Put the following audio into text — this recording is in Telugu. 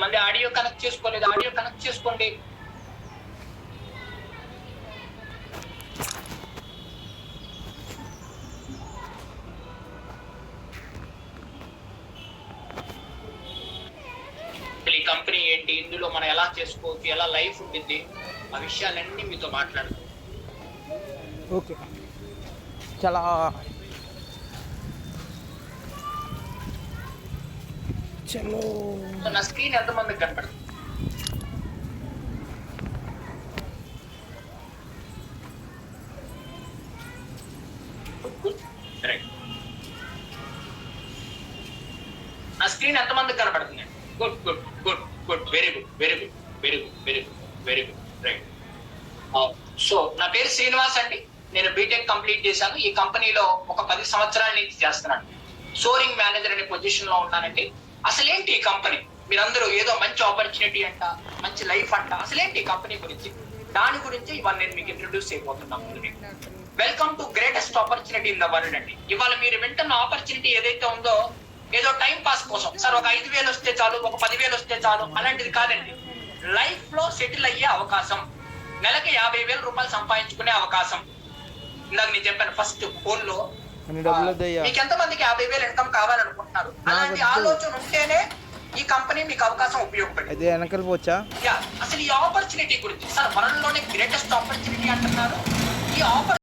కొంతమంది ఆడియో కనెక్ట్ చేసుకోలేదు, ఆడియో కనెక్ట్ చేసుకోండి. ఈ కంపెనీ ఏంటి, ఇందులో మనం ఎలా చేసుకోవచ్చు, ఎలా లైఫ్ ఉంటుంది, ఆ విషయాలన్నీ మీతో మాట్లాడతాం. ఓకే, చాలా చలో. నా స్క్రీన్ ఎంతమందికి కనపడుతుంది? నా స్క్రీన్ ఎంతమందికి కనపడుతుంది? Good good good good, very good very good very good very good very good, right. So నా పేరు శ్రీనివాస్ అండి. నేను బీటెక్ కంప్లీట్ చేశాను. ఈ కంపెనీలో ఒక 10 సంవత్సరాల నుంచి చేస్తున్నాను. సోరింగ్ మేనేజర్ అనే పొజిషన్ లో ఉన్నానండి. అసలేంటి ఈ కంపెనీ? మీరందరూ ఏదో మంచి ఆపర్చునిటీ అంట, మంచి లైఫ్ అంట, అసలేంటి ఈ కంపెనీ గురించి? దాని గురించి ఇవాళ నేను మీకు ఇంట్రొడ్యూస్ చేయబోతున్నాను. Welcome to greatest opportunity in the world అండి. ఇవాళ మీరు వింటున్న ఆపర్చునిటీ ఏదైతే ఉందో, ఏదో టైం పాస్ కోసం సార్ ఒక 5,000 వస్తే చాలు, ఒక 10,000 వస్తే చాలు, అలాంటిది కాదండి. లైఫ్ లో సెటిల్ అయ్యే అవకాశం, నెలకి 50,000 రూపాయలు సంపాదించుకునే అవకాశం. ఇందాక నేను చెప్పాను ఫస్ట్ ఫోన్ లో మీకు ఎంతమందికి 50,000 ఇన్కమ్ కావాలనుకుంటున్నారు? అలాంటి ఆలోచన ఉంటేనే ఈ కంపెనీ మీకు అవకాశం ఉపయోగపడింది. అసలు ఈ ఆపర్చునిటీ గురించి సార్ వరల్డ్ లోనే గ్రేటెస్ట్ ఆపర్చునిటీ అంటున్నారు. ఈ ఆపర్చునిటీ